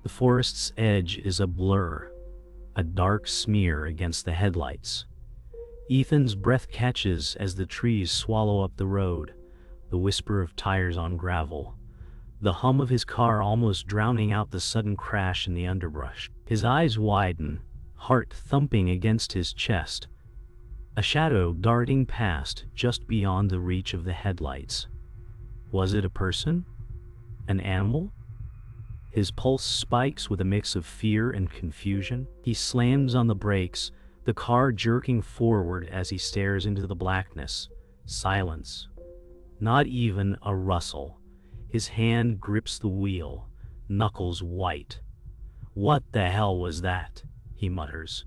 The forest's edge is a blur, a dark smear against the headlights. Ethan's breath catches as the trees swallow up the road, the whisper of tires on gravel, the hum of his car almost drowning out the sudden crash in the underbrush. His eyes widen, heart thumping against his chest. A shadow darting past just beyond the reach of the headlights. Was it a person? An animal? His pulse spikes with a mix of fear and confusion. He slams on the brakes, the car jerking forward as he stares into the blackness. Silence. Not even a rustle. His hand grips the wheel, knuckles white. "What the hell was that?" he mutters,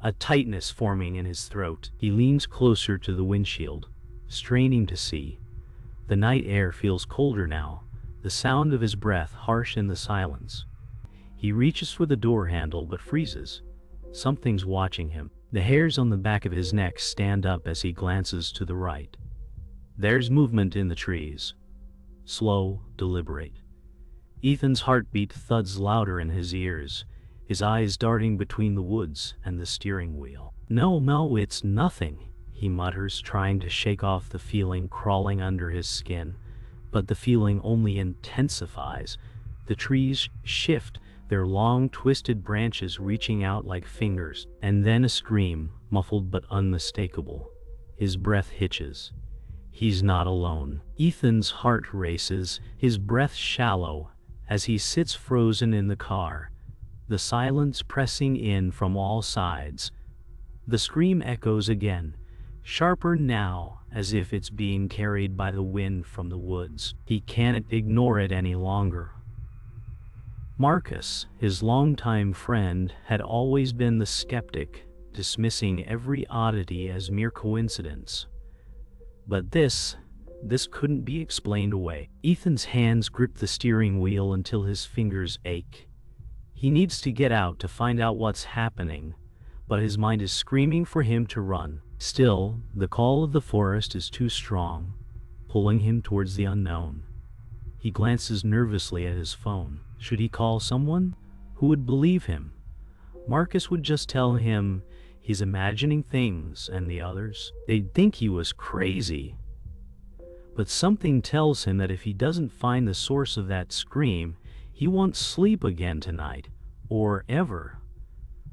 a tightness forming in his throat. He leans closer to the windshield, straining to see. The night air feels colder now, the sound of his breath harsh in the silence. He reaches for the door handle but freezes. Something's watching him. The hairs on the back of his neck stand up as he glances to the right. There's movement in the trees. Slow, deliberate. Ethan's heartbeat thuds louder in his ears, his eyes darting between the woods and the steering wheel. No, it's nothing," he mutters, trying to shake off the feeling crawling under his skin. But the feeling only intensifies. The trees shift, their long, twisted branches reaching out like fingers. And then a scream, muffled but unmistakable. His breath hitches. He's not alone. Ethan's heart races, his breath shallow, as he sits frozen in the car, the silence pressing in from all sides. The scream echoes again, sharper now, as if it's being carried by the wind from the woods. He can't ignore it any longer. Marcus, his longtime friend, had always been the skeptic, dismissing every oddity as mere coincidence. But this couldn't be explained away. Ethan's hands grip the steering wheel until his fingers ache. He needs to get out to find out what's happening, but his mind is screaming for him to run. Still, the call of the forest is too strong, pulling him towards the unknown. He glances nervously at his phone. Should he call someone? Who would believe him? Marcus would just tell him he's imagining things, and the others, they'd think he was crazy. But something tells him that if he doesn't find the source of that scream, he won't sleep again tonight, or ever.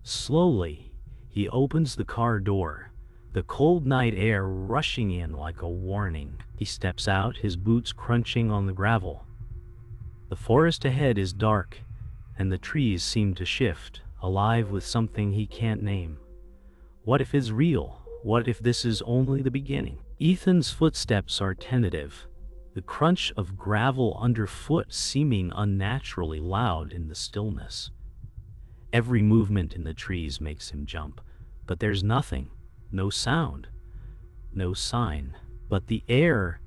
Slowly, he opens the car door, the cold night air rushing in like a warning. He steps out, his boots crunching on the gravel. The forest ahead is dark, and the trees seem to shift, alive with something he can't name. What if it's real? What if this is only the beginning? Ethan's footsteps are tentative, the crunch of gravel underfoot seeming unnaturally loud in the stillness. Every movement in the trees makes him jump, but there's nothing, no sound, no sign. But the air,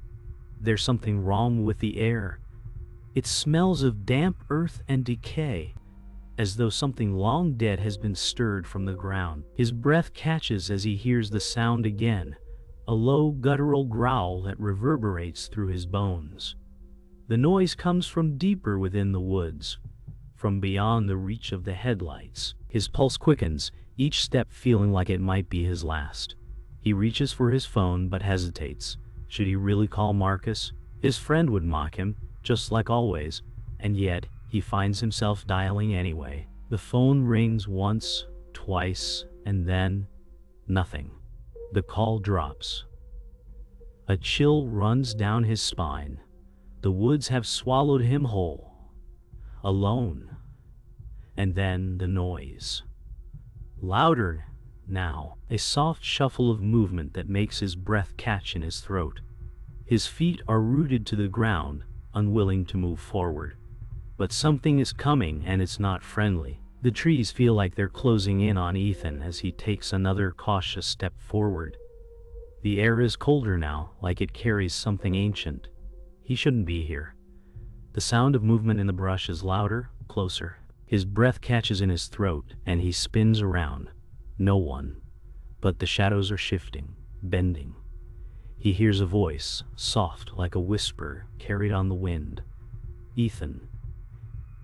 there's something wrong with the air. It smells of damp earth and decay, as though something long dead has been stirred from the ground. His breath catches as he hears the sound again, a low guttural growl that reverberates through his bones. The noise comes from deeper within the woods, from beyond the reach of the headlights. His pulse quickens, each step feeling like it might be his last. He reaches for his phone but hesitates. Should he really call Marcus? His friend would mock him, just like always, and yet he finds himself dialing anyway. The phone rings once, twice, and then nothing. The call drops. A chill runs down his spine. The woods have swallowed him whole. Alone. And then the noise. Louder now, a soft shuffle of movement that makes his breath catch in his throat. His feet are rooted to the ground, unwilling to move forward. But something is coming, and it's not friendly. The trees feel like they're closing in on Ethan as he takes another cautious step forward. The air is colder now, like it carries something ancient. He shouldn't be here. The sound of movement in the brush is louder, closer. His breath catches in his throat, and he spins around. No one. But the shadows are shifting, bending. He hears a voice, soft like a whisper carried on the wind. Ethan.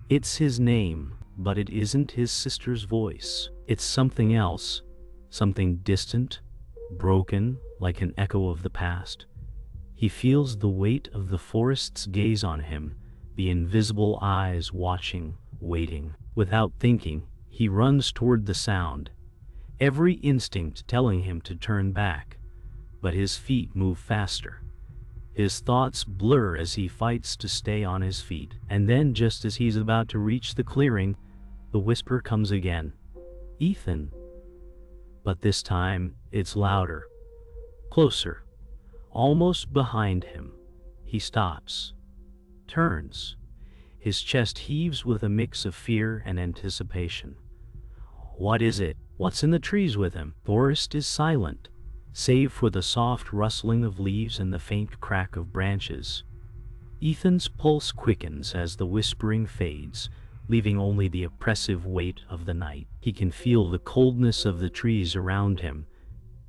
It's his name, But it isn't his sister's voice. It's something else, something distant, broken, like an echo of the past. He feels the weight of the forest's gaze on him, the invisible eyes watching, waiting. Without thinking, he runs toward the sound, every instinct telling him to turn back. But his feet move faster. His thoughts blur as he fights to stay on his feet. And then, just as he's about to reach the clearing, the whisper comes again. "Ethan." But this time, it's louder. Closer. Almost behind him. He stops. Turns. His chest heaves with a mix of fear and anticipation. What is it? What's in the trees with him? Forest is silent, save for the soft rustling of leaves and the faint crack of branches. Ethan's pulse quickens as the whispering fades, leaving only the oppressive weight of the night. He can feel the coldness of the trees around him,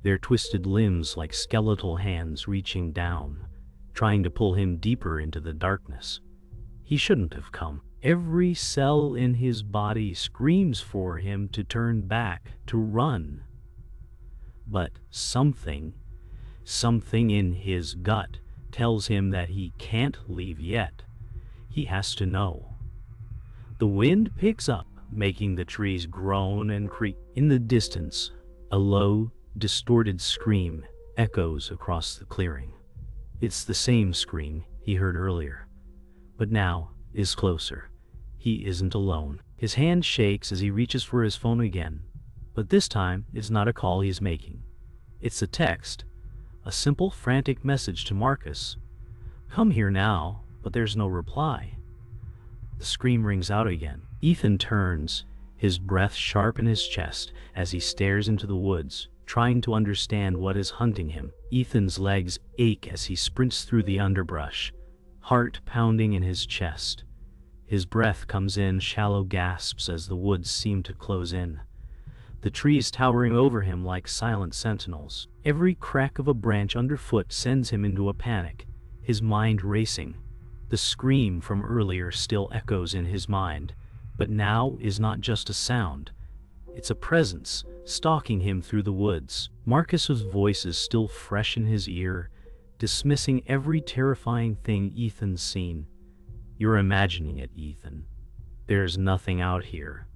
their twisted limbs like skeletal hands reaching down, trying to pull him deeper into the darkness. He shouldn't have come. Every cell in his body screams for him to turn back, to run. But something in his gut tells him that he can't leave yet. He has to know. The wind picks up, making the trees groan and creak. In the distance, a low, distorted scream echoes across the clearing. It's the same scream he heard earlier, but now is closer. He isn't alone. His hand shakes as he reaches for his phone again, but this time it's not a call he's making. It's a text, a simple, frantic message to Marcus. "Come here now," but there's no reply. The scream rings out again. Ethan turns, his breath sharp in his chest as he stares into the woods, trying to understand what is hunting him. Ethan's legs ache as he sprints through the underbrush, heart pounding in his chest. His breath comes in shallow gasps as the woods seem to close in, the trees towering over him like silent sentinels. Every crack of a branch underfoot sends him into a panic, his mind racing. The scream from earlier still echoes in his mind, but now is not just a sound. It's a presence, stalking him through the woods. Marcus's voice is still fresh in his ear, dismissing every terrifying thing Ethan's seen. "You're imagining it, Ethan. There's nothing out here."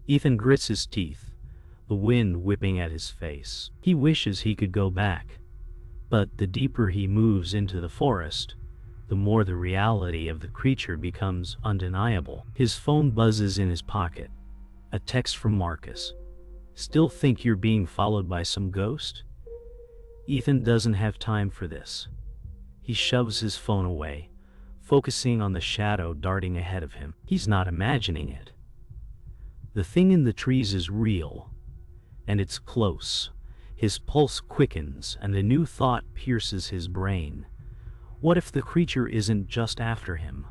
Ethan grits his teeth, the wind whipping at his face. He wishes he could go back, but the deeper he moves into the forest, the more the reality of the creature becomes undeniable. His phone buzzes in his pocket. A text from Marcus. "Still think you're being followed by some ghost?" Ethan doesn't have time for this. He shoves his phone away, focusing on the shadow darting ahead of him. He's not imagining it. The thing in the trees is real, and it's close. His pulse quickens, and a new thought pierces his brain. What if the creature isn't just after him?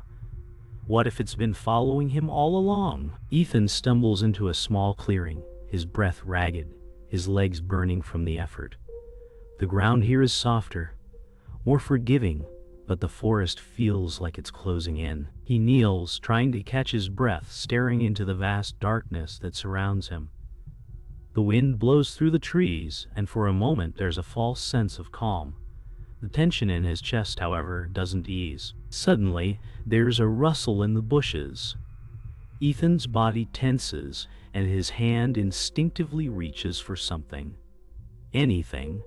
What if it's been following him all along? Ethan stumbles into a small clearing, his breath ragged, his legs burning from the effort. The ground here is softer, more forgiving, but the forest feels like it's closing in. He kneels, trying to catch his breath, staring into the vast darkness that surrounds him. The wind blows through the trees, and for a moment there's a false sense of calm. The tension in his chest, however, doesn't ease. Suddenly, there's a rustle in the bushes. Ethan's body tenses, and his hand instinctively reaches for something. Anything,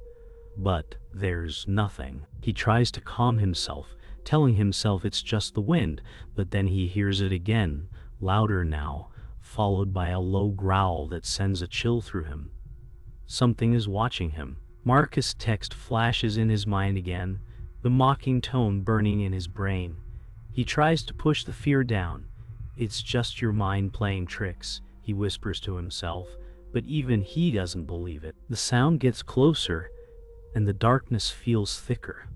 but there's nothing. He tries to calm himself, telling himself it's just the wind, but then he hears it again, louder now, followed by a low growl that sends a chill through him. Something is watching him. Marcus' text flashes in his mind again, the mocking tone burning in his brain. He tries to push the fear down. "It's just your mind playing tricks," he whispers to himself, but even he doesn't believe it. The sound gets closer, and the darkness feels thicker.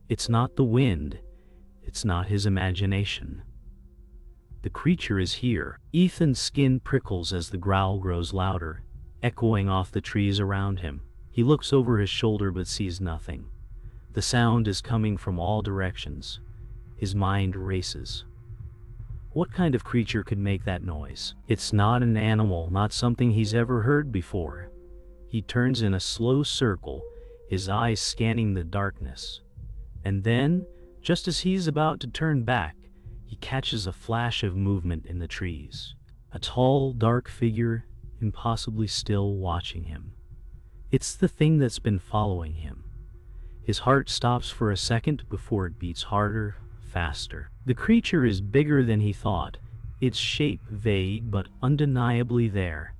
It's not the wind. It's not his imagination. The creature is here. Ethan's skin prickles as the growl grows louder, echoing off the trees around him. He looks over his shoulder but sees nothing. The sound is coming from all directions. His mind races. What kind of creature could make that noise? It's not an animal, not something he's ever heard before. He turns in a slow circle, his eyes scanning the darkness. And then, just as he's about to turn back, he catches a flash of movement in the trees. A tall, dark figure, impossibly still, watching him. It's the thing that's been following him. His heart stops for a second before it beats harder, faster. The creature is bigger than he thought, its shape vague but undeniably there,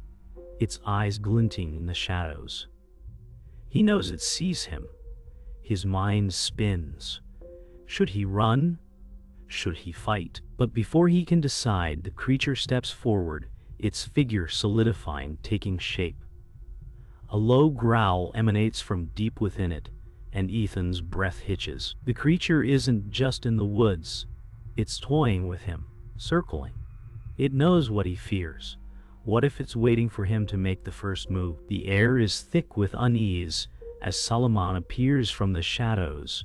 its eyes glinting in the shadows. He knows it sees him. His mind spins. Should he run? Should he fight? But before he can decide, the creature steps forward, its figure solidifying, taking shape. A low growl emanates from deep within it, and Ethan's breath hitches. The creature isn't just in the woods. It's toying with him, circling. It knows what he fears. What if it's waiting for him to make the first move? The air is thick with unease as Salomão appears from the shadows,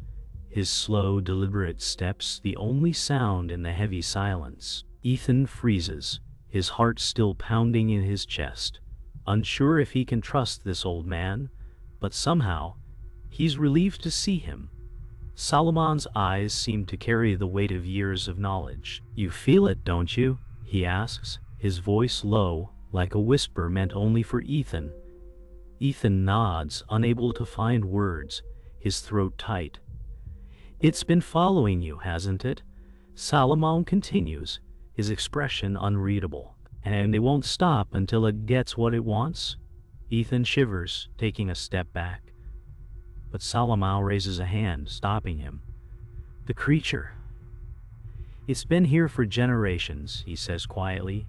his slow, deliberate steps the only sound in the heavy silence. Ethan freezes, his heart still pounding in his chest, unsure if he can trust this old man, but somehow, he's relieved to see him. Salomão's eyes seem to carry the weight of years of knowledge. "You feel it, don't you?" he asks, his voice low, like a whisper meant only for Ethan. Ethan nods, unable to find words, his throat tight. "It's been following you, hasn't it?" Salomão continues, his expression unreadable. "And it won't stop until it gets what it wants?" Ethan shivers, taking a step back. But Salomão raises a hand, stopping him. "The creature. It's been here for generations," he says quietly,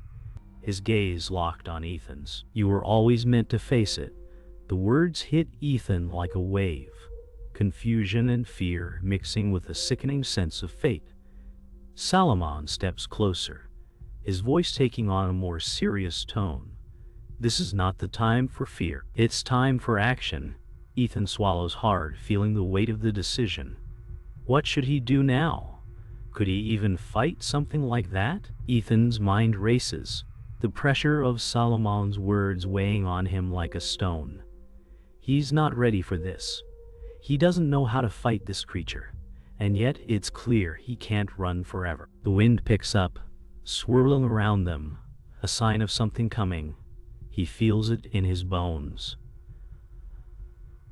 his gaze locked on Ethan's. "You were always meant to face it." The words hit Ethan like a wave, confusion and fear mixing with a sickening sense of fate. Salomão steps closer, his voice taking on a more serious tone. "This is not the time for fear. It's time for action." Ethan swallows hard, feeling the weight of the decision. What should he do now? Could he even fight something like that? Ethan's mind races, the pressure of Salomão's words weighing on him like a stone. He's not ready for this. He doesn't know how to fight this creature, and yet it's clear he can't run forever. The wind picks up, swirling around them, a sign of something coming. He feels it in his bones.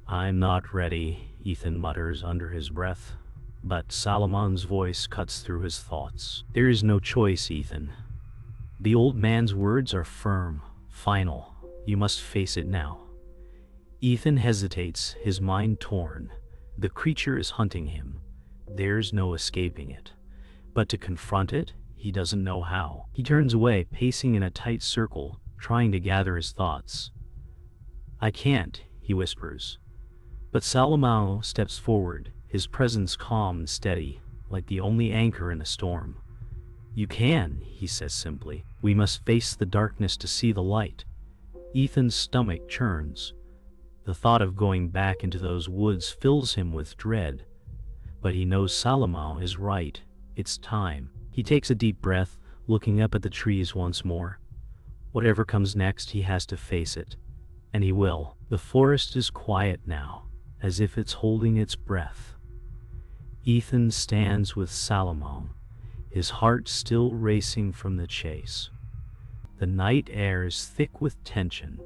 "I'm not ready," Ethan mutters under his breath, but Salomão's voice cuts through his thoughts. "There is no choice, Ethan. The old man's words are firm, final. You must face it now." Ethan hesitates, his mind torn. The creature is hunting him. There's no escaping it. But to confront it, he doesn't know how. He turns away, pacing in a tight circle, trying to gather his thoughts. "I can't," he whispers. But Salomão steps forward, his presence calm and steady, like the only anchor in a storm. "You can," he says simply. "We must face the darkness to see the light." Ethan's stomach churns. The thought of going back into those woods fills him with dread. But he knows Salomão is right. It's time. He takes a deep breath, looking up at the trees once more. Whatever comes next, he has to face it. And he will. The forest is quiet now, as if it's holding its breath. Ethan stands with Salomão, his heart still racing from the chase. The night air is thick with tension,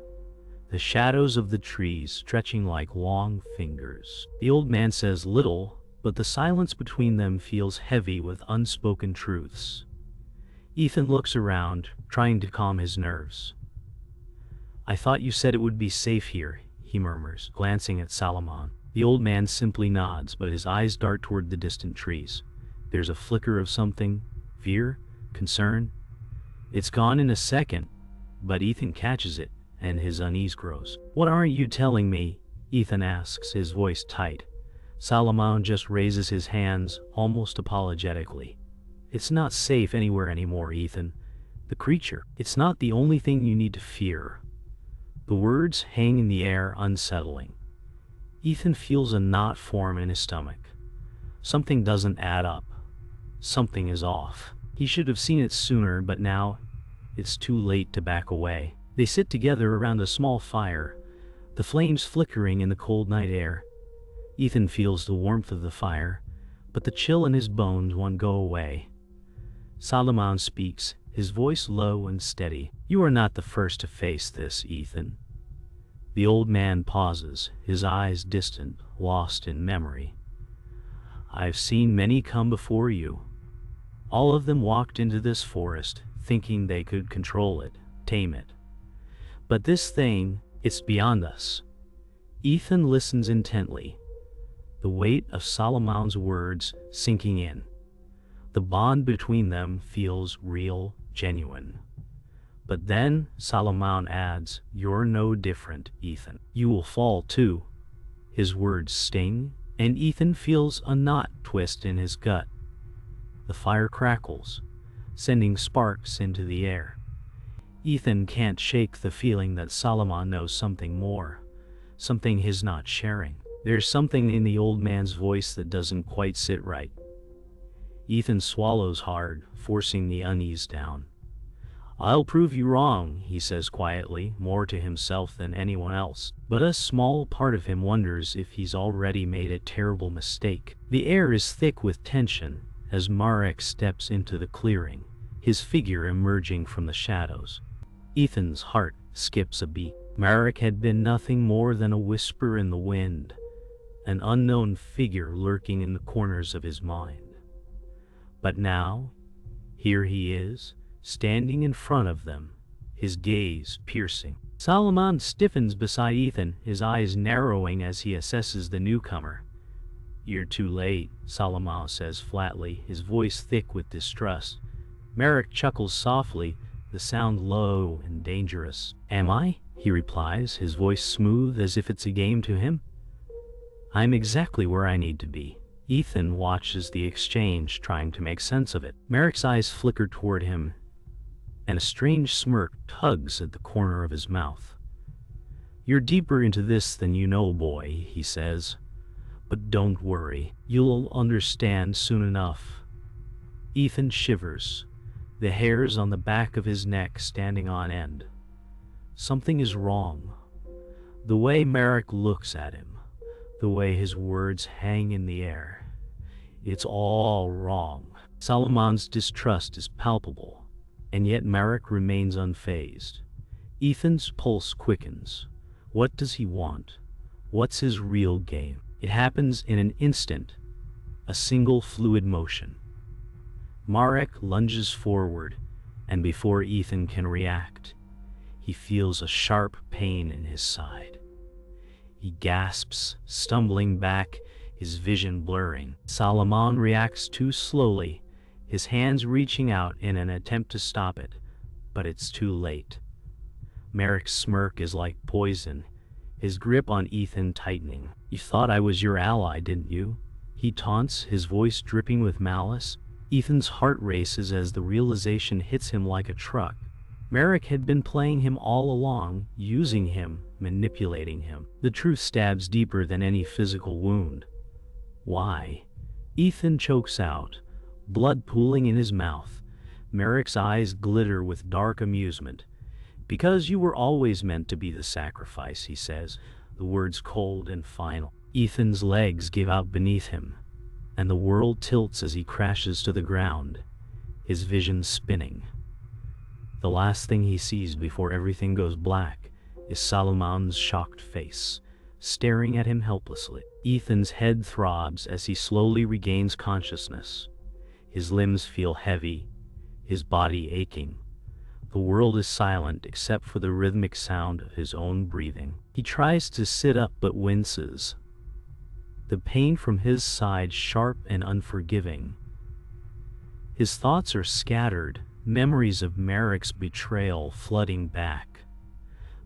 the shadows of the trees stretching like long fingers. The old man says little, but the silence between them feels heavy with unspoken truths. Ethan looks around, trying to calm his nerves. "I thought you said it would be safe here," he murmurs, glancing at Salomão. The old man simply nods, but his eyes dart toward the distant trees. There's a flicker of something, fear, concern. It's gone in a second, but Ethan catches it, and his unease grows. "What aren't you telling me?" Ethan asks, his voice tight. Salomão just raises his hands, almost apologetically. "It's not safe anywhere anymore, Ethan. The creature, it's not the only thing you need to fear." The words hang in the air, unsettling. Ethan feels a knot form in his stomach. Something doesn't add up. Something is off. He should have seen it sooner, but now it's too late to back away. They sit together around a small fire, the flames flickering in the cold night air. Ethan feels the warmth of the fire, but the chill in his bones won't go away. Salomão speaks, his voice low and steady. "You are not the first to face this, Ethan." The old man pauses, his eyes distant, lost in memory. "I've seen many come before you. All of them walked into this forest, thinking they could control it, tame it. But this thing, it's beyond us." Ethan listens intently, the weight of Salomão's words sinking in. The bond between them feels real, genuine. But then Salomão adds, "You're no different, Ethan. You will fall too." His words sting, and Ethan feels a knot twist in his gut. The fire crackles, sending sparks into the air. Ethan can't shake the feeling that Salomão knows something more, something he's not sharing. There's something in the old man's voice that doesn't quite sit right. Ethan swallows hard, forcing the unease down. "I'll prove you wrong," he says quietly, more to himself than anyone else. But a small part of him wonders if he's already made a terrible mistake. The air is thick with tension as Marek steps into the clearing, his figure emerging from the shadows. Ethan's heart skips a beat. Marek had been nothing more than a whisper in the wind, an unknown figure lurking in the corners of his mind. But now, here he is, standing in front of them, his gaze piercing. Salomão stiffens beside Ethan, his eyes narrowing as he assesses the newcomer. "You're too late," Salomão says flatly, his voice thick with distrust. Marek chuckles softly, the sound low and dangerous. "Am I?" he replies, his voice smooth as if it's a game to him. "I'm exactly where I need to be." Ethan watches the exchange, trying to make sense of it. Marek's eyes flicker toward him, and a strange smirk tugs at the corner of his mouth. "You're deeper into this than you know, boy," he says. "But don't worry, you'll understand soon enough." Ethan shivers, the hairs on the back of his neck standing on end. Something is wrong. The way Marek looks at him, the way his words hang in the air. It's all wrong. Salomão's distrust is palpable, and yet Marek remains unfazed. Ethan's pulse quickens. What does he want? What's his real game? It happens in an instant, a single fluid motion. Marek lunges forward, and before Ethan can react, he feels a sharp pain in his side. He gasps, stumbling back, his vision blurring. Salomão reacts too slowly, his hands reaching out in an attempt to stop it, but it's too late. Marek's smirk is like poison, his grip on Ethan tightening. "You thought I was your ally, didn't you?" he taunts, his voice dripping with malice. Ethan's heart races as the realization hits him like a truck. Marek had been playing him all along, using him, manipulating him. The truth stabs deeper than any physical wound. "Why?" Ethan chokes out, blood pooling in his mouth. Marek's eyes glitter with dark amusement. "Because you were always meant to be the sacrifice," he says, the words cold and final. Ethan's legs give out beneath him, and the world tilts as he crashes to the ground, his vision spinning. The last thing he sees before everything goes black is Salomão's shocked face, staring at him helplessly. Ethan's head throbs as he slowly regains consciousness. His limbs feel heavy, his body aching. The world is silent except for the rhythmic sound of his own breathing. He tries to sit up but winces, the pain from his side sharp and unforgiving. His thoughts are scattered, memories of Marek's betrayal flooding back.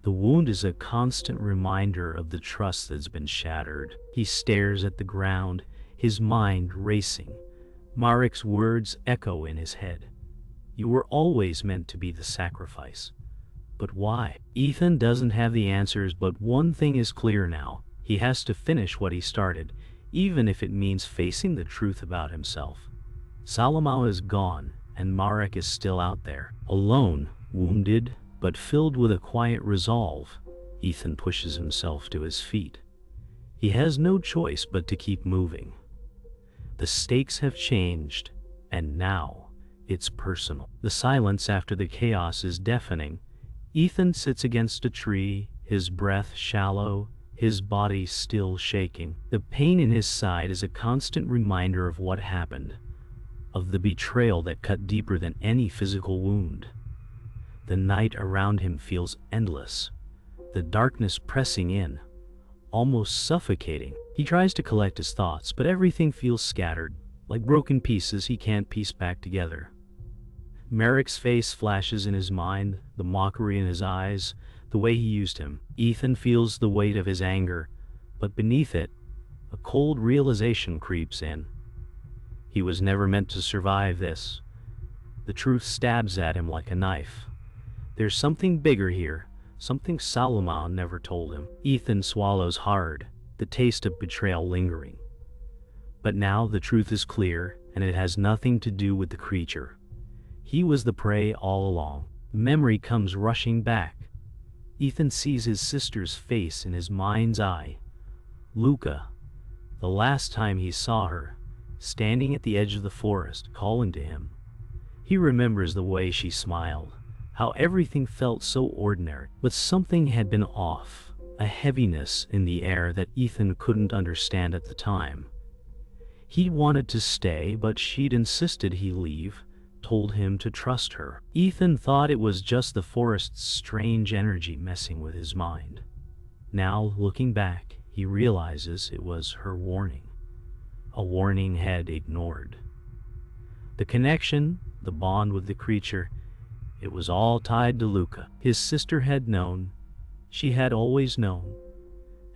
The wound is a constant reminder of the trust that's been shattered. He stares at the ground, his mind racing. Marek's words echo in his head. "You were always meant to be the sacrifice." But why? Ethan doesn't have the answers, but one thing is clear now. He has to finish what he started, even if it means facing the truth about himself. Salomão is gone, and Marek is still out there. Alone, wounded, but filled with a quiet resolve, Ethan pushes himself to his feet. He has no choice but to keep moving. The stakes have changed, and now it's personal. The silence after the chaos is deafening. Ethan sits against a tree, his breath shallow, his body still shaking. The pain in his side is a constant reminder of what happened, of the betrayal that cut deeper than any physical wound. The night around him feels endless, the darkness pressing in, almost suffocating. He tries to collect his thoughts, but everything feels scattered, like broken pieces he can't piece back together. Marek's face flashes in his mind, the mockery in his eyes, the way he used him. Ethan feels the weight of his anger, but beneath it, a cold realization creeps in. He was never meant to survive this. The truth stabs at him like a knife. There's something bigger here, something Salomão never told him. Ethan swallows hard, the taste of betrayal lingering. But now the truth is clear, and it has nothing to do with the creature. He was the prey all along. Memory comes rushing back. Ethan sees his sister's face in his mind's eye. Luca, the last time he saw her, standing at the edge of the forest, calling to him. He remembers the way she smiled, how everything felt so ordinary. But something had been off, a heaviness in the air that Ethan couldn't understand at the time. He wanted to stay, but she'd insisted he leave, told him to trust her. Ethan thought it was just the forest's strange energy messing with his mind. Now, looking back, he realizes it was her warning. A warning had ignored. The connection, the bond with the creature, it was all tied to Luca. His sister had known. She had always known.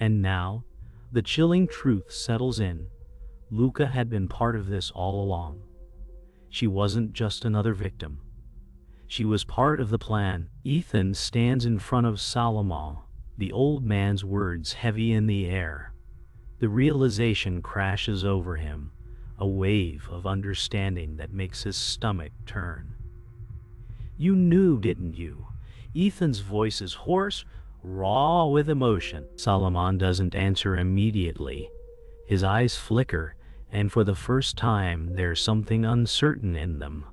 And now, the chilling truth settles in. Luca had been part of this all along. She wasn't just another victim. She was part of the plan. Ethan stands in front of Salomão, the old man's words heavy in the air. The realization crashes over him, a wave of understanding that makes his stomach turn. "You knew, didn't you?" Ethan's voice is hoarse, raw with emotion. Salomão doesn't answer immediately. His eyes flicker, and for the first time there's something uncertain in them.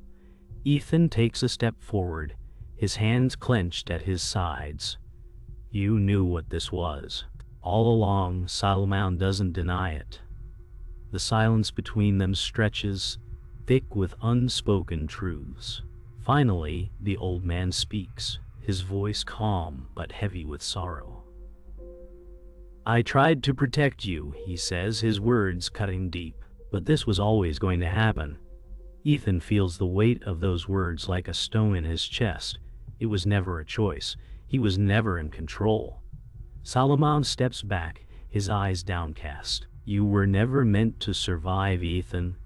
Ethan takes a step forward, his hands clenched at his sides. "You knew what this was." All along, Salomão doesn't deny it. The silence between them stretches, thick with unspoken truths. Finally, the old man speaks, his voice calm but heavy with sorrow. "I tried to protect you," he says, his words cutting deep. "But this was always going to happen." Ethan feels the weight of those words like a stone in his chest. It was never a choice. He was never in control. Salomão steps back, his eyes downcast. "You were never meant to survive, Ethan."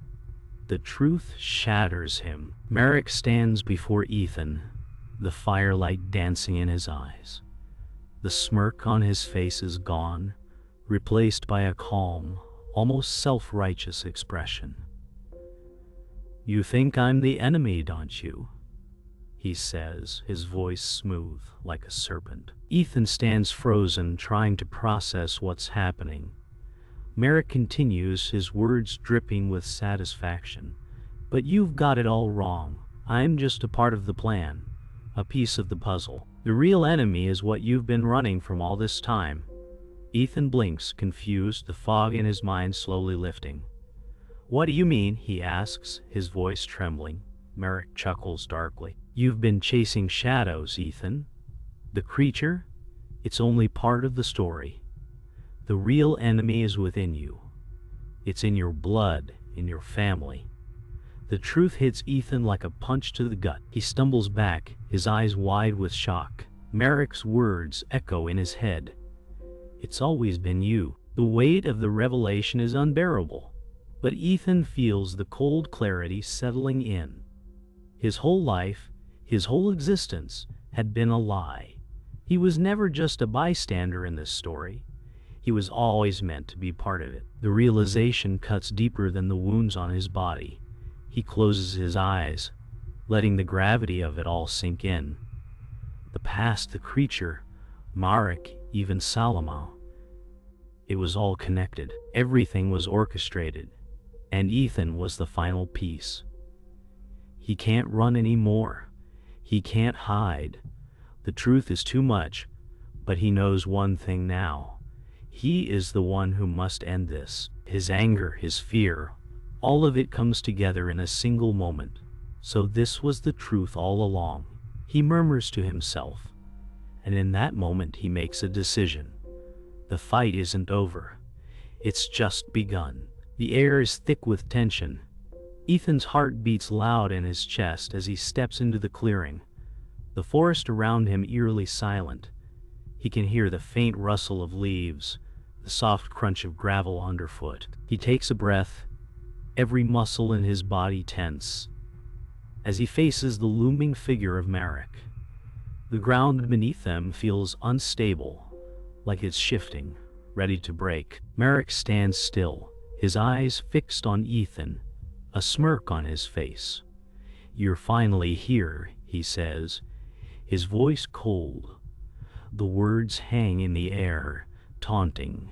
The truth shatters him. Marek stands before Ethan, the firelight dancing in his eyes. The smirk on his face is gone, replaced by a calm, almost self-righteous expression. "You think I'm the enemy, don't you?" he says, his voice smooth like a serpent. Ethan stands frozen, trying to process what's happening. Marek continues, his words dripping with satisfaction. "But you've got it all wrong. I'm just a part of the plan, a piece of the puzzle. The real enemy is what you've been running from all this time." Ethan blinks, confused, the fog in his mind slowly lifting. "What do you mean?" he asks, his voice trembling. Marek chuckles darkly. "You've been chasing shadows, Ethan. The creature? It's only part of the story. The real enemy is within you. It's in your blood, in your family." The truth hits Ethan like a punch to the gut. He stumbles back, his eyes wide with shock. Marek's words echo in his head. "It's always been you." The weight of the revelation is unbearable, but Ethan feels the cold clarity settling in. His whole life, his whole existence, had been a lie. He was never just a bystander in this story. He was always meant to be part of it. The realization cuts deeper than the wounds on his body. He closes his eyes, letting the gravity of it all sink in. The past, the creature, Marek, even Salomão. It was all connected. Everything was orchestrated. And Ethan was the final piece. He can't run anymore. He can't hide. The truth is too much, but he knows one thing now. He is the one who must end this. His anger, his fear, all of it comes together in a single moment. So this was the truth all along, he murmurs to himself. And in that moment he makes a decision. The fight isn't over. It's just begun. The air is thick with tension. Ethan's heart beats loud in his chest as he steps into the clearing. The forest around him eerily silent. He can hear the faint rustle of leaves, the soft crunch of gravel underfoot. He takes a breath, every muscle in his body tense, as he faces the looming figure of Marek. The ground beneath them feels unstable, like it's shifting, ready to break. Marek stands still, his eyes fixed on Ethan, a smirk on his face. "You're finally here," he says, his voice cold. The words hang in the air, taunting.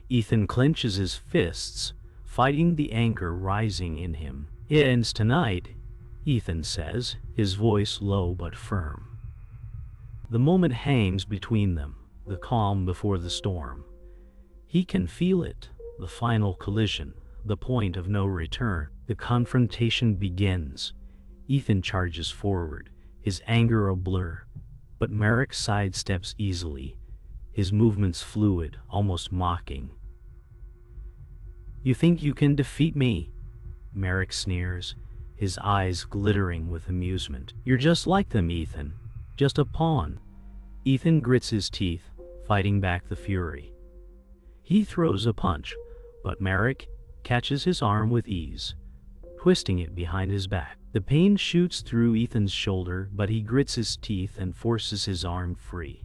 Ethan clenches his fists, fighting the anger rising in him. "It ends tonight," Ethan says, his voice low but firm. The moment hangs between them, the calm before the storm. He can feel it, the final collision, the point of no return. The confrontation begins. Ethan charges forward, his anger a blur, but Marek sidesteps easily, his movements fluid, almost mocking. "You think you can defeat me?" Marek sneers, his eyes glittering with amusement. "You're just like them, Ethan. Just a pawn." Ethan grits his teeth, fighting back the fury. He throws a punch, but Marek catches his arm with ease, twisting it behind his back. The pain shoots through Ethan's shoulder, but he grits his teeth and forces his arm free.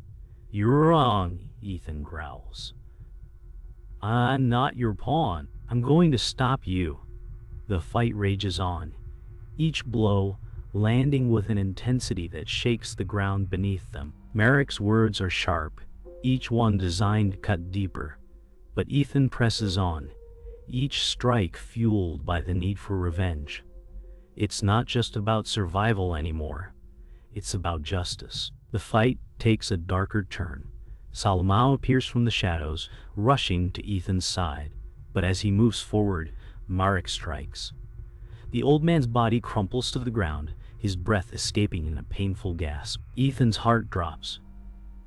"You're wrong," Ethan growls. "I'm not your pawn. I'm going to stop you." The fight rages on, each blow landing with an intensity that shakes the ground beneath them. Marek's words are sharp, each one designed to cut deeper. But Ethan presses on, each strike fueled by the need for revenge. It's not just about survival anymore. It's about justice. The fight takes a darker turn. Salomão appears from the shadows, rushing to Ethan's side. But as he moves forward, Marek strikes. The old man's body crumples to the ground, his breath escaping in a painful gasp. Ethan's heart drops.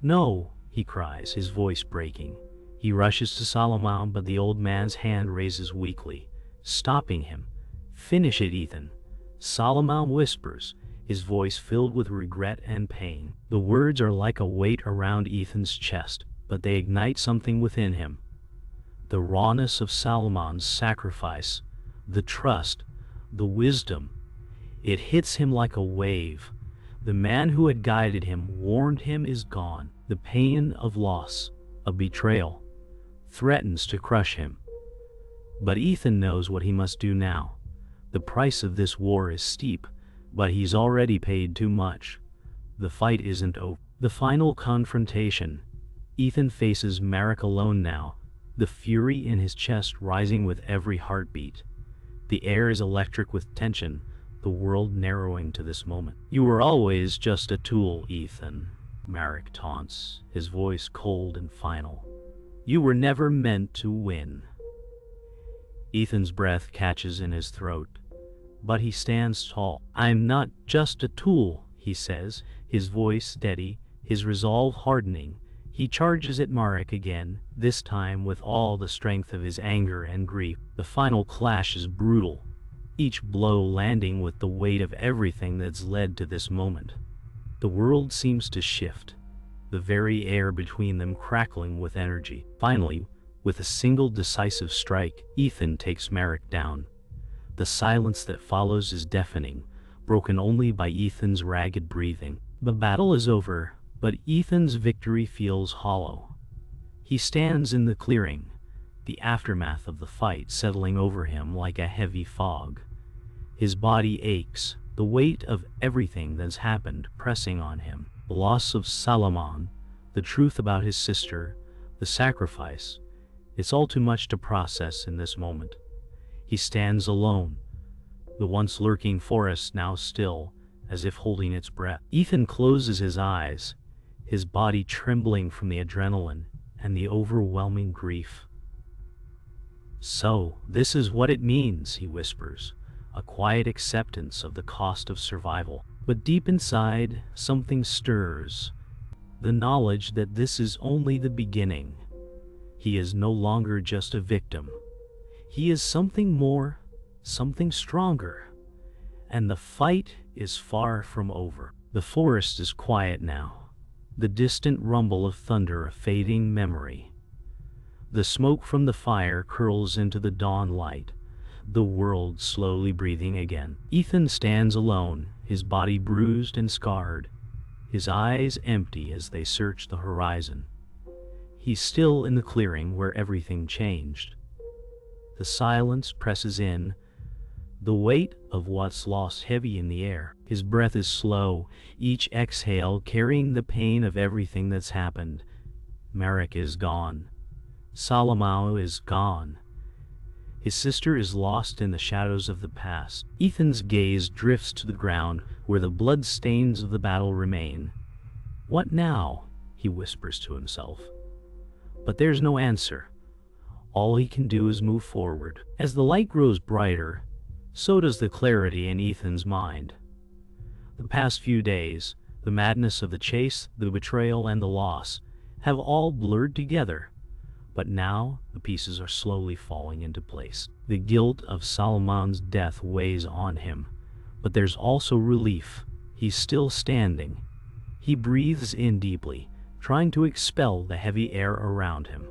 "No," he cries, his voice breaking. He rushes to Salomão, but the old man's hand raises weakly, stopping him. "Finish it, Ethan." Salomão whispers, his voice filled with regret and pain. The words are like a weight around Ethan's chest, but they ignite something within him. The rawness of Salomão's sacrifice, the trust, the wisdom. It hits him like a wave. The man who had guided him, warned him, is gone. The pain of loss, a betrayal, threatens to crush him. But Ethan knows what he must do now. The price of this war is steep, but he's already paid too much. The fight isn't over. The final confrontation. Ethan faces Marek alone now, the fury in his chest rising with every heartbeat. The air is electric with tension, the world narrowing to this moment. "You were always just a tool, Ethan," Marek taunts, his voice cold and final. "You were never meant to win." Ethan's breath catches in his throat, but he stands tall. "I'm not just a tool," he says, his voice steady, his resolve hardening. He charges at Marek again, this time with all the strength of his anger and grief. The final clash is brutal, each blow landing with the weight of everything that's led to this moment. The world seems to shift, the very air between them crackling with energy. Finally, with a single decisive strike, Ethan takes Marek down. The silence that follows is deafening, broken only by Ethan's ragged breathing. The battle is over, but Ethan's victory feels hollow. He stands in the clearing, the aftermath of the fight settling over him like a heavy fog. His body aches, the weight of everything that's happened pressing on him. The loss of Salomão, the truth about his sister, the sacrifice. It's all too much to process in this moment. He stands alone, the once lurking forest now still, as if holding its breath. Ethan closes his eyes, his body trembling from the adrenaline and the overwhelming grief. "So, this is what it means," he whispers, a quiet acceptance of the cost of survival. But deep inside, something stirs, the knowledge that this is only the beginning. He is no longer just a victim. He is something more, something stronger. And the fight is far from over. The forest is quiet now, the distant rumble of thunder a fading memory. The smoke from the fire curls into the dawn light, the world slowly breathing again. Ethan stands alone, his body bruised and scarred, his eyes empty as they search the horizon. He's still in the clearing where everything changed. The silence presses in, the weight of what's lost heavy in the air. His breath is slow, each exhale carrying the pain of everything that's happened. Marek is gone. Salomão is gone. His sister is lost in the shadows of the past. Ethan's gaze drifts to the ground where the blood stains of the battle remain. "What now?" he whispers to himself. But there's no answer. All he can do is move forward. As the light grows brighter, so does the clarity in Ethan's mind. The past few days, the madness of the chase, the betrayal, and the loss have all blurred together. But now, the pieces are slowly falling into place. The guilt of Salomão's death weighs on him, but there's also relief. He's still standing. He breathes in deeply, trying to expel the heavy air around him.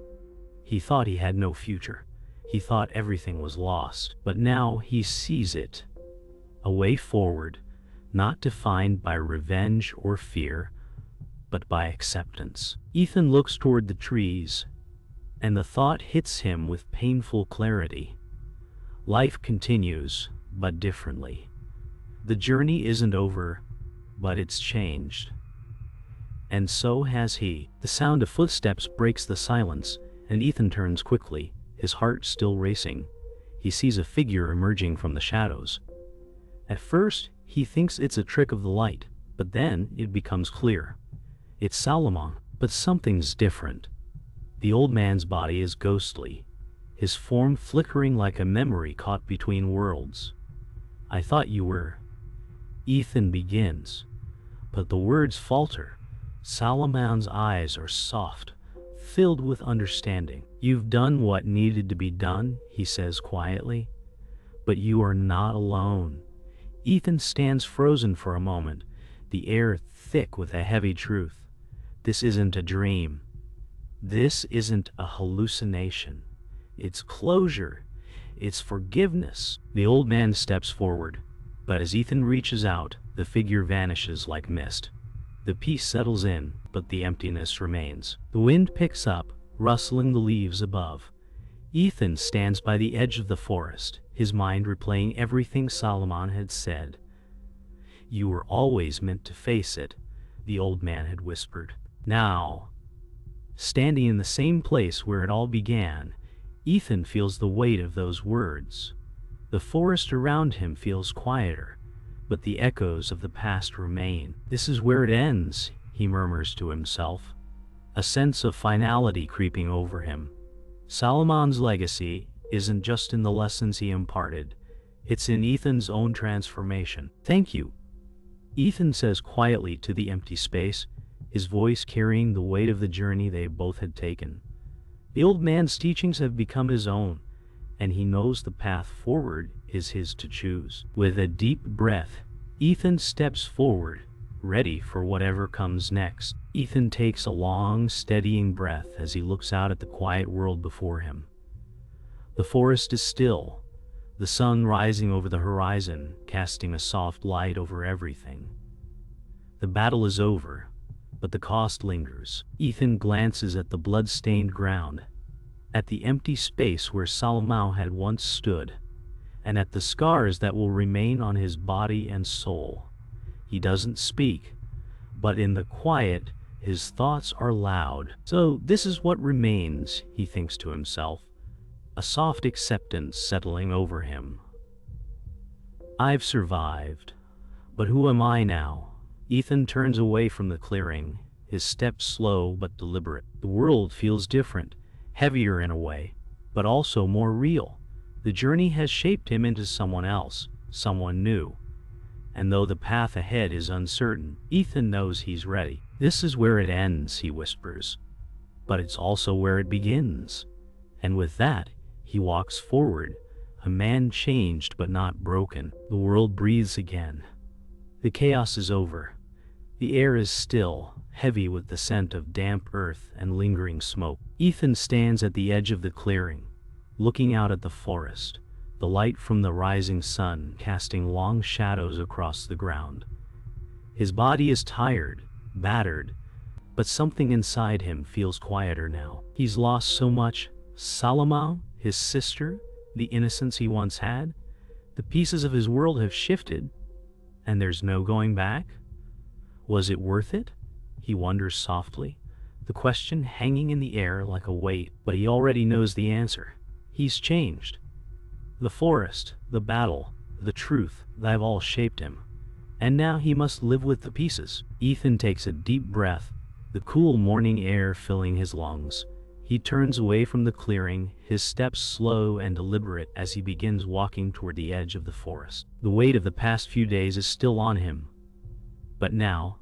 He thought he had no future. He thought everything was lost, but now he sees it. A way forward, not defined by revenge or fear, but by acceptance. Ethan looks toward the trees, and the thought hits him with painful clarity. Life continues, but differently. The journey isn't over, but it's changed. And so has he. The sound of footsteps breaks the silence, and Ethan turns quickly, his heart still racing. He sees a figure emerging from the shadows. At first, he thinks it's a trick of the light, but then it becomes clear. It's Salomão, but something's different. The old man's body is ghostly, his form flickering like a memory caught between worlds. "I thought you were..." Ethan begins, but the words falter. Salomão's eyes are soft, filled with understanding. "You've done what needed to be done," he says quietly, "but you are not alone." Ethan stands frozen for a moment, the air thick with a heavy truth. This isn't a dream. This isn't a hallucination. It's closure. It's forgiveness. The old man steps forward, but as Ethan reaches out, the figure vanishes like mist. The peace settles in, but the emptiness remains. The wind picks up, rustling the leaves above. Ethan stands by the edge of the forest, his mind replaying everything Salomão had said. "You were always meant to face it," the old man had whispered. Now, standing in the same place where it all began, Ethan feels the weight of those words. The forest around him feels quieter, but the echoes of the past remain. "This is where it ends," he murmurs to himself, a sense of finality creeping over him. Salomão's legacy isn't just in the lessons he imparted, it's in Ethan's own transformation. "Thank you," Ethan says quietly to the empty space, his voice carrying the weight of the journey they both had taken. The old man's teachings have become his own, and he knows the path forward is his to choose. With a deep breath, Ethan steps forward, ready for whatever comes next. Ethan takes a long, steadying breath as he looks out at the quiet world before him. The forest is still, the sun rising over the horizon, casting a soft light over everything. The battle is over, but the cost lingers. Ethan glances at the blood-stained ground, at the empty space where Salomão had once stood, and at the scars that will remain on his body and soul. He doesn't speak, but in the quiet, his thoughts are loud. So this is what remains, he thinks to himself, a soft acceptance settling over him. I've survived, but who am I now? Ethan turns away from the clearing, his steps slow but deliberate. The world feels different, heavier in a way, but also more real. The journey has shaped him into someone else, someone new. And though the path ahead is uncertain, Ethan knows he's ready. This is where it ends, he whispers. But it's also where it begins. And with that, he walks forward, a man changed but not broken. The world breathes again. The chaos is over. The air is still, heavy with the scent of damp earth and lingering smoke. Ethan stands at the edge of the clearing, looking out at the forest, the light from the rising sun casting long shadows across the ground. His body is tired, battered, but something inside him feels quieter now. He's lost so much: Salomão, his sister, the innocence he once had. The pieces of his world have shifted, and there's no going back. Was it worth it? He wonders softly, the question hanging in the air like a weight, but he already knows the answer. He's changed. The forest, the battle, the truth, they've all shaped him. And now he must live with the pieces. Ethan takes a deep breath, the cool morning air filling his lungs. He turns away from the clearing, his steps slow and deliberate as he begins walking toward the edge of the forest. The weight of the past few days is still on him. But now,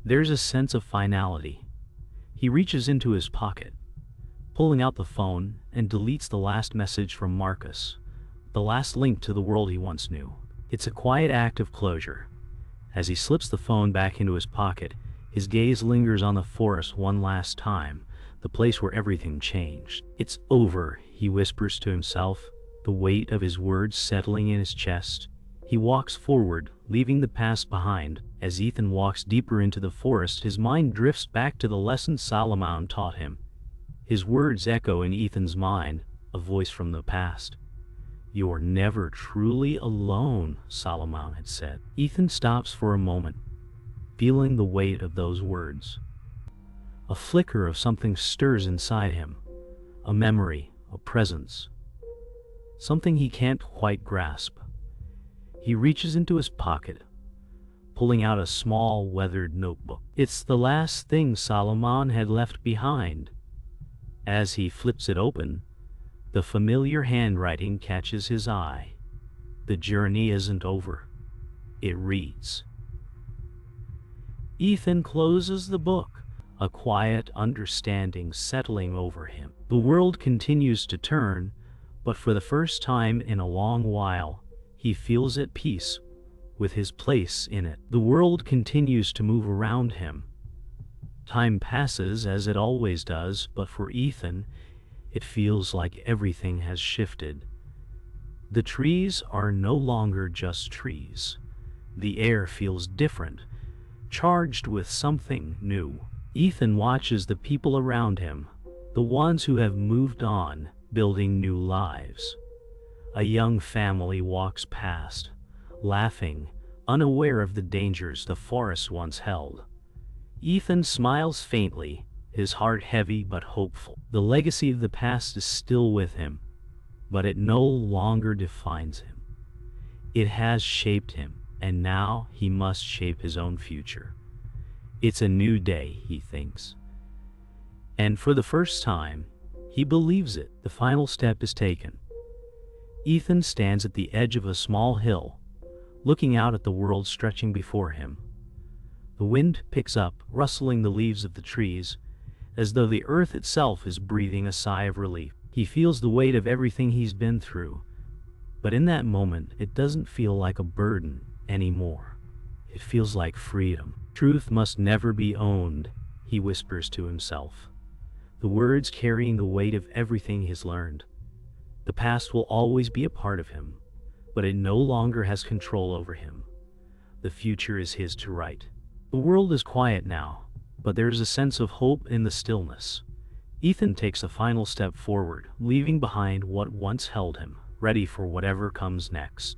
there's a sense of finality. He reaches into his pocket, pulling out the phone, and deletes the last message from Marcus, the last link to the world he once knew. It's a quiet act of closure. As he slips the phone back into his pocket, his gaze lingers on the forest one last time, the place where everything changed. It's over, he whispers to himself, the weight of his words settling in his chest. He walks forward, leaving the past behind. As Ethan walks deeper into the forest, his mind drifts back to the lessons Salomão taught him. His words echo in Ethan's mind, a voice from the past. "You're never truly alone," Salomão had said. Ethan stops for a moment, feeling the weight of those words. A flicker of something stirs inside him, a memory, a presence, something he can't quite grasp. He reaches into his pocket, pulling out a small, weathered notebook. It's the last thing Salomão had left behind. As he flips it open, the familiar handwriting catches his eye. The journey isn't over. It reads. Ethan closes the book, a quiet understanding settling over him. The world continues to turn, but for the first time in a long while, he feels at peace with his place in it. The world continues to move around him. Time passes as it always does, but for Ethan, it feels like everything has shifted. The trees are no longer just trees. The air feels different, charged with something new. Ethan watches the people around him, the ones who have moved on, building new lives. A young family walks past, laughing, unaware of the dangers the forest once held. Ethan smiles faintly, his heart heavy but hopeful. The legacy of the past is still with him, but it no longer defines him. It has shaped him, and now he must shape his own future. It's a new day, he thinks. And for the first time, he believes it. The final step is taken. Ethan stands at the edge of a small hill, looking out at the world stretching before him. The wind picks up, rustling the leaves of the trees, as though the earth itself is breathing a sigh of relief. He feels the weight of everything he's been through, but in that moment, it doesn't feel like a burden anymore. It feels like freedom. Truth must never be owned, he whispers to himself, the words carrying the weight of everything he's learned. The past will always be a part of him, but it no longer has control over him. The future is his to write. The world is quiet now, but there's a sense of hope in the stillness. Ethan takes a final step forward, leaving behind what once held him. ready for whatever comes next.